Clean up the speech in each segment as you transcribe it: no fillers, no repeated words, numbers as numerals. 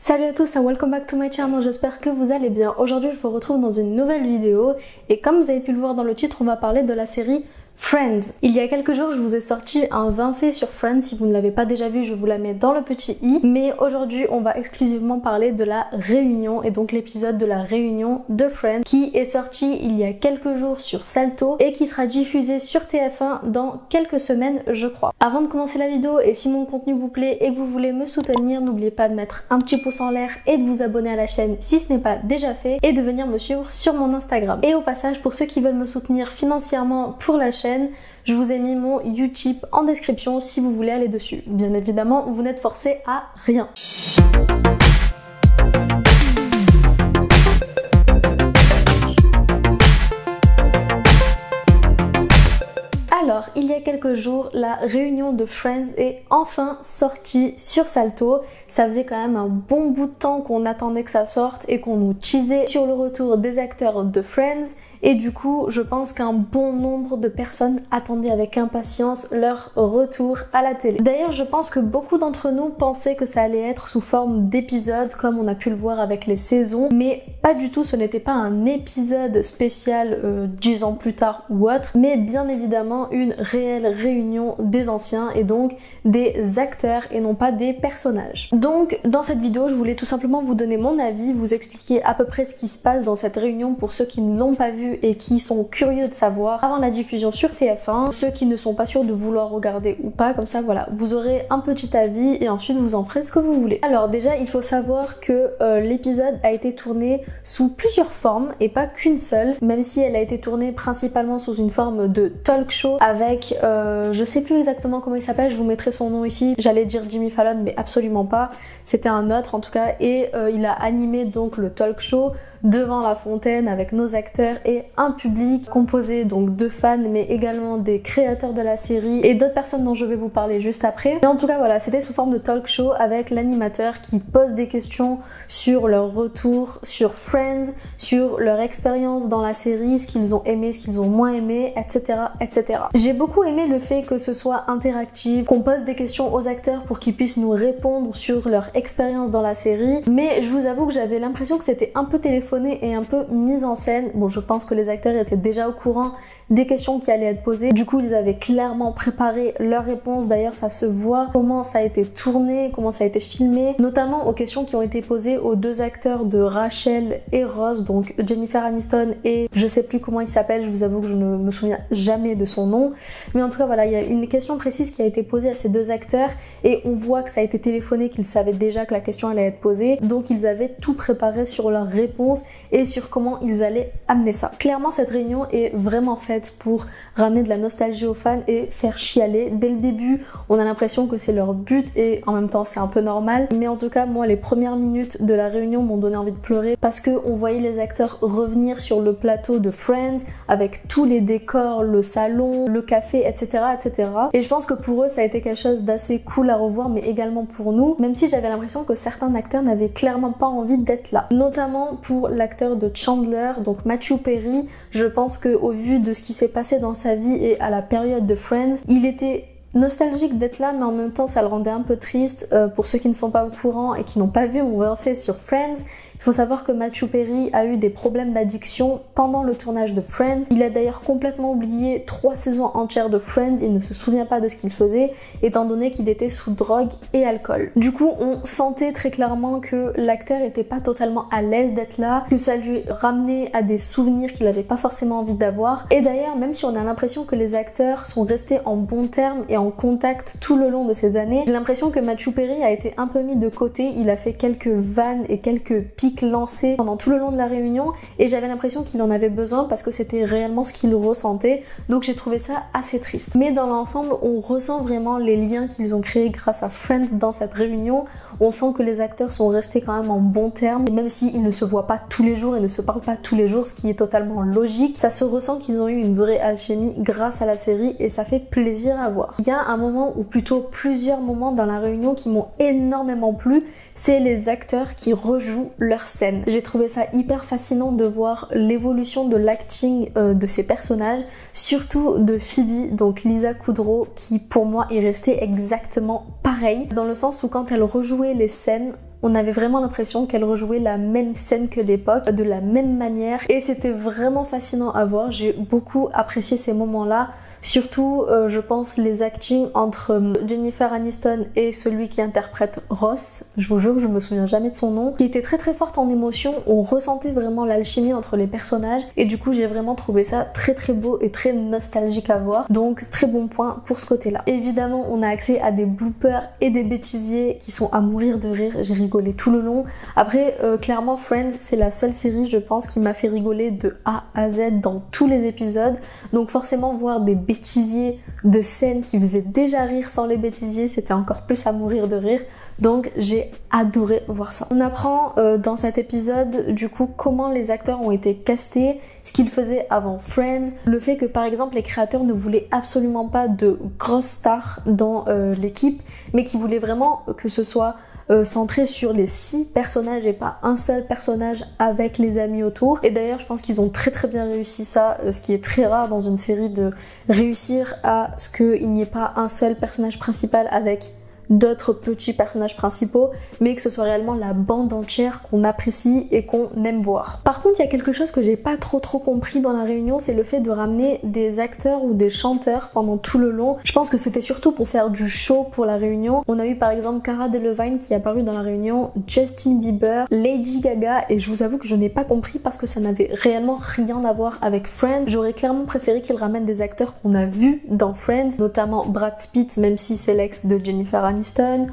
Salut à tous and welcome back to my channel, j'espère que vous allez bien. Aujourd'hui je vous retrouve dans une nouvelle vidéo et comme vous avez pu le voir dans le titre, on va parler de la série Friends. Il y a quelques jours, je vous ai sorti un 20 faits sur Friends. Si vous ne l'avez pas déjà vu, je vous la mets dans le petit i. Mais aujourd'hui, on va exclusivement parler de la réunion et donc l'épisode de la réunion de Friends qui est sorti il y a quelques jours sur Salto et qui sera diffusé sur TF1 dans quelques semaines, je crois. Avant de commencer la vidéo, et si mon contenu vous plaît et que vous voulez me soutenir, n'oubliez pas de mettre un petit pouce en l'air et de vous abonner à la chaîne si ce n'est pas déjà fait et de venir me suivre sur mon Instagram. Et au passage, pour ceux qui veulent me soutenir financièrement pour la chaîne, je vous ai mis mon Utip en description si vous voulez aller dessus. Bien évidemment, vous n'êtes forcé à rien. Alors, il y a quelques jours, la réunion de Friends est enfin sortie sur Salto. Ça faisait quand même un bon bout de temps qu'on attendait que ça sorte et qu'on nous teasait sur le retour des acteurs de Friends. Et du coup, je pense qu'un bon nombre de personnes attendaient avec impatience leur retour à la télé. D'ailleurs, je pense que beaucoup d'entre nous pensaient que ça allait être sous forme d'épisodes, comme on a pu le voir avec les saisons, mais pas du tout, ce n'était pas un épisode spécial 10 ans plus tard ou autre, mais bien évidemment une réelle réunion des anciens et donc des acteurs et non pas des personnages. Donc, dans cette vidéo, je voulais tout simplement vous donner mon avis, vous expliquer à peu près ce qui se passe dans cette réunion pour ceux qui ne l'ont pas vu et qui sont curieux de savoir avant la diffusion sur TF1, ceux qui ne sont pas sûrs de vouloir regarder ou pas, comme ça voilà, vous aurez un petit avis et ensuite vous en ferez ce que vous voulez. Alors déjà, il faut savoir que l'épisode a été tourné sous plusieurs formes et pas qu'une seule, même si elle a été tournée principalement sous une forme de talk show avec, je sais plus exactement comment il s'appelle, je vous mettrai son nom ici, j'allais dire Jimmy Fallon mais absolument pas, c'était un autre en tout cas, et il a animé donc le talk show devant la fontaine avec nos acteurs et un public composé donc de fans mais également des créateurs de la série et d'autres personnes dont je vais vous parler juste après. Mais en tout cas voilà, c'était sous forme de talk show avec l'animateur qui pose des questions sur leur retour sur Friends, sur leur expérience dans la série, ce qu'ils ont aimé, ce qu'ils ont moins aimé, etc. etc. J'ai beaucoup aimé le fait que ce soit interactif, qu'on pose des questions aux acteurs pour qu'ils puissent nous répondre sur leur expérience dans la série, mais je vous avoue que j'avais l'impression que c'était un peu téléphoné et un peu mise en scène. Bon, je pense que les acteurs étaient déjà au courant des questions qui allaient être posées. Du coup, ils avaient clairement préparé leurs réponses. D'ailleurs, ça se voit comment ça a été tourné, comment ça a été filmé, notamment aux questions qui ont été posées aux deux acteurs de Rachel et Ross, donc Jennifer Aniston et je sais plus comment il s'appelle, je vous avoue que je ne me souviens jamais de son nom. Mais en tout cas, voilà, il y a une question précise qui a été posée à ces deux acteurs et on voit que ça a été téléphoné, qu'ils savaient déjà que la question allait être posée. Donc, ils avaient tout préparé sur leurs réponses et sur comment ils allaient amener ça. Clairement, cette réunion est vraiment faite pour ramener de la nostalgie aux fans et faire chialer. Dès le début, on a l'impression que c'est leur but et en même temps c'est un peu normal. Mais en tout cas, moi, les premières minutes de la réunion m'ont donné envie de pleurer parce que on voyait les acteurs revenir sur le plateau de Friends avec tous les décors, le salon, le café, etc., etc. Et je pense que pour eux, ça a été quelque chose d'assez cool à revoir, mais également pour nous, même si j'avais l'impression que certains acteurs n'avaient clairement pas envie d'être là. Notamment pour l'acteur de Chandler, donc Matthew Perry. Je pense que au vu de ce qui s'est passé dans sa vie et à la période de Friends, il était nostalgique d'être là, mais en même temps ça le rendait un peu triste. Pour ceux qui ne sont pas au courant et qui n'ont pas vu mon 20 faits sur Friends, il faut savoir que Matthew Perry a eu des problèmes d'addiction pendant le tournage de Friends. Il a d'ailleurs complètement oublié 3 saisons entières de Friends, il ne se souvient pas de ce qu'il faisait, étant donné qu'il était sous drogue et alcool. Du coup, on sentait très clairement que l'acteur était pas totalement à l'aise d'être là, que ça lui ramenait à des souvenirs qu'il avait pas forcément envie d'avoir. Et d'ailleurs, même si on a l'impression que les acteurs sont restés en bons termes et en contact tout le long de ces années, j'ai l'impression que Matthew Perry a été un peu mis de côté, il a fait quelques vannes et quelques pics lancé pendant tout le long de la réunion et j'avais l'impression qu'il en avait besoin parce que c'était réellement ce qu'il ressentait, donc j'ai trouvé ça assez triste. Mais dans l'ensemble, on ressent vraiment les liens qu'ils ont créés grâce à Friends dans cette réunion. On sent que les acteurs sont restés quand même en bons termes, et même s'ils ne se voient pas tous les jours et ne se parlent pas tous les jours, ce qui est totalement logique, ça se ressent qu'ils ont eu une vraie alchimie grâce à la série et ça fait plaisir à voir. Il y a un moment ou plutôt plusieurs moments dans la réunion qui m'ont énormément plu, c'est les acteurs qui rejouent leurs scènes. J'ai trouvé ça hyper fascinant de voir l'évolution de l'acting de ces personnages, surtout de Phoebe, donc Lisa Kudrow, qui pour moi est restée exactement pareille, dans le sens où quand elle rejouait les scènes, on avait vraiment l'impression qu'elle rejouait la même scène que l'époque, de la même manière, et c'était vraiment fascinant à voir. J'ai beaucoup apprécié ces moments-là. Surtout, je pense, les actings entre Jennifer Aniston et celui qui interprète Ross, je vous jure, je me souviens jamais de son nom, qui était très très forte en émotion. On ressentait vraiment l'alchimie entre les personnages et du coup j'ai vraiment trouvé ça très très beau et très nostalgique à voir. Donc très bon point pour ce côté-là. Évidemment, on a accès à des bloopers et des bêtisiers qui sont à mourir de rire. J'ai rigolé tout le long. Après, clairement, Friends, c'est la seule série, je pense, qui m'a fait rigoler de A à Z dans tous les épisodes. Donc forcément, voir des bêtisiers de scènes qui faisaient déjà rire sans les bêtisiers, c'était encore plus à mourir de rire. Donc j'ai adoré voir ça. On apprend dans cet épisode du coup comment les acteurs ont été castés, ce qu'ils faisaient avant Friends, le fait que par exemple les créateurs ne voulaient absolument pas de grosses stars dans l'équipe, mais qu'ils voulaient vraiment que ce soit centré sur les 6 personnages et pas un seul personnage avec les amis autour. Et d'ailleurs je pense qu'ils ont très très bien réussi ça, ce qui est très rare dans une série, de réussir à ce qu'il n'y ait pas un seul personnage principal avec d'autres petits personnages principaux, mais que ce soit réellement la bande entière qu'on apprécie et qu'on aime voir. Par contre, il y a quelque chose que j'ai pas trop compris dans la réunion, c'est le fait de ramener des acteurs ou des chanteurs pendant tout le long. Je pense que c'était surtout pour faire du show pour la réunion. On a eu par exemple Cara Delevingne qui est apparue dans la réunion, Justin Bieber, Lady Gaga, et je vous avoue que je n'ai pas compris parce que ça n'avait réellement rien à voir avec Friends. J'aurais clairement préféré qu'ils ramènent des acteurs qu'on a vus dans Friends, notamment Brad Pitt, même si c'est l'ex de Jennifer Aniston,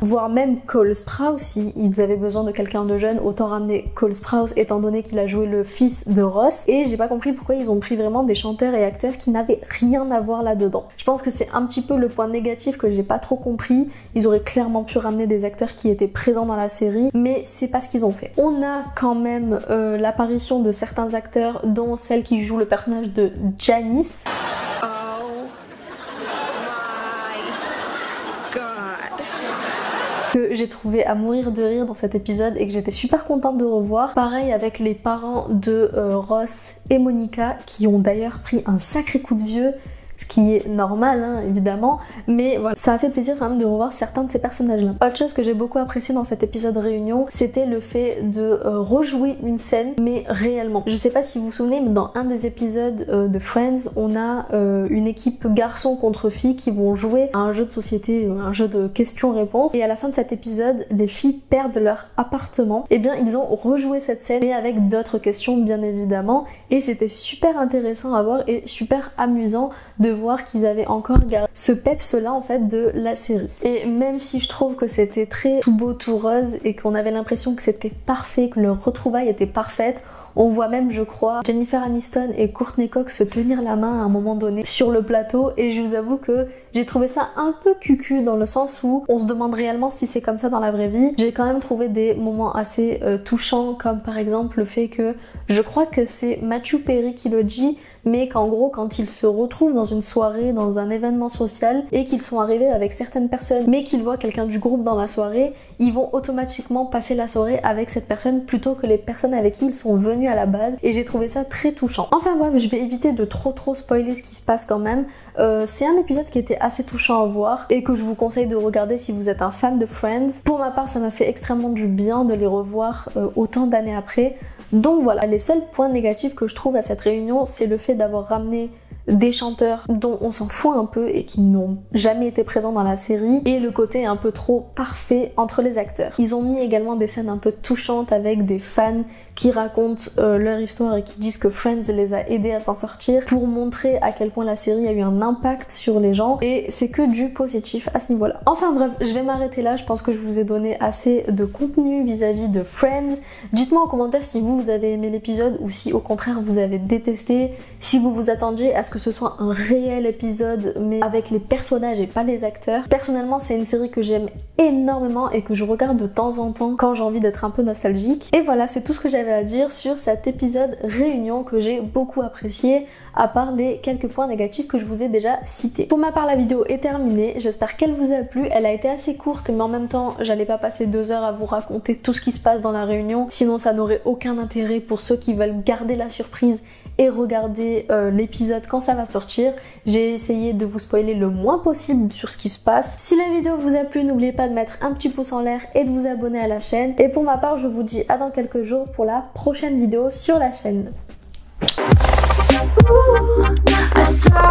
voire même Cole Sprouse. Si ils avaient besoin de quelqu'un de jeune, autant ramener Cole Sprouse étant donné qu'il a joué le fils de Ross. Et j'ai pas compris pourquoi ils ont pris vraiment des chanteurs et acteurs qui n'avaient rien à voir là-dedans. Je pense que c'est un petit peu le point négatif que j'ai pas trop compris. Ils auraient clairement pu ramener des acteurs qui étaient présents dans la série, mais c'est pas ce qu'ils ont fait. On a quand même l'apparition de certains acteurs, dont celle qui joue le personnage de Janice. Que j'ai trouvé à mourir de rire dans cet épisode et que j'étais super contente de revoir. Pareil avec les parents de Ross et Monica, qui ont d'ailleurs pris un sacré coup de vieux, ce qui est normal hein, évidemment, mais voilà, ça a fait plaisir quand même de revoir certains de ces personnages là. Autre chose que j'ai beaucoup apprécié dans cet épisode réunion, c'était le fait de rejouer une scène, mais réellement. Je sais pas si vous vous souvenez, mais dans un des épisodes de Friends, on a une équipe garçon contre filles qui vont jouer à un jeu de société, un jeu de questions-réponses, et à la fin de cet épisode, les filles perdent leur appartement. Et bien ils ont rejoué cette scène, mais avec d'autres questions bien évidemment, et c'était super intéressant à voir et super amusant de voir qu'ils avaient encore gardé ce peps là en fait de la série. Et même si je trouve que c'était très tout beau tout rose et qu'on avait l'impression que c'était parfait, que leur retrouvaille était parfaite, on voit même, je crois, Jennifer Aniston et Courtney Cox se tenir la main à un moment donné sur le plateau, et je vous avoue que j'ai trouvé ça un peu cucu dans le sens où on se demande réellement si c'est comme ça dans la vraie vie. J'ai quand même trouvé des moments assez touchants, comme par exemple le fait que, je crois que c'est Matthew Perry qui le dit, mais qu'en gros quand ils se retrouvent dans une soirée, dans un événement social, et qu'ils sont arrivés avec certaines personnes, mais qu'ils voient quelqu'un du groupe dans la soirée, ils vont automatiquement passer la soirée avec cette personne plutôt que les personnes avec qui ils sont venus à la base, et j'ai trouvé ça très touchant. Enfin bref, je vais éviter de trop spoiler ce qui se passe quand même. C'est un épisode qui était assez touchant à voir et que je vous conseille de regarder si vous êtes un fan de Friends. Pour ma part, ça m'a fait extrêmement du bien de les revoir autant d'années après. Donc voilà, les seuls points négatifs que je trouve à cette réunion, c'est le fait d'avoir ramené des chanteurs dont on s'en fout un peu et qui n'ont jamais été présents dans la série, et le côté un peu trop parfait entre les acteurs. Ils ont mis également des scènes un peu touchantes avec des fans qui racontent leur histoire et qui disent que Friends les a aidés à s'en sortir, pour montrer à quel point la série a eu un impact sur les gens, et c'est que du positif à ce niveau-là. Enfin bref, je vais m'arrêter là, je pense que je vous ai donné assez de contenu vis-à-vis de Friends. Dites-moi en commentaire si vous avez aimé l'épisode ou si au contraire vous avez détesté, si vous vous attendiez à ce que que ce soit un réel épisode mais avec les personnages et pas les acteurs. Personnellement, c'est une série que j'aime énormément et que je regarde de temps en temps quand j'ai envie d'être un peu nostalgique. Et voilà, c'est tout ce que j'avais à dire sur cet épisode Réunion que j'ai beaucoup apprécié, à part les quelques points négatifs que je vous ai déjà cités. Pour ma part, la vidéo est terminée, j'espère qu'elle vous a plu. Elle a été assez courte, mais en même temps, j'allais pas passer 2 heures à vous raconter tout ce qui se passe dans la Réunion, sinon ça n'aurait aucun intérêt pour ceux qui veulent garder la surprise et regarder l'épisode quand ça va sortir. J'ai essayé de vous spoiler le moins possible sur ce qui se passe. Si la vidéo vous a plu, n'oubliez pas de mettre un petit pouce en l'air et de vous abonner à la chaîne. Et pour ma part, je vous dis à dans quelques jours pour la prochaine vidéo sur la chaîne. Ooh, I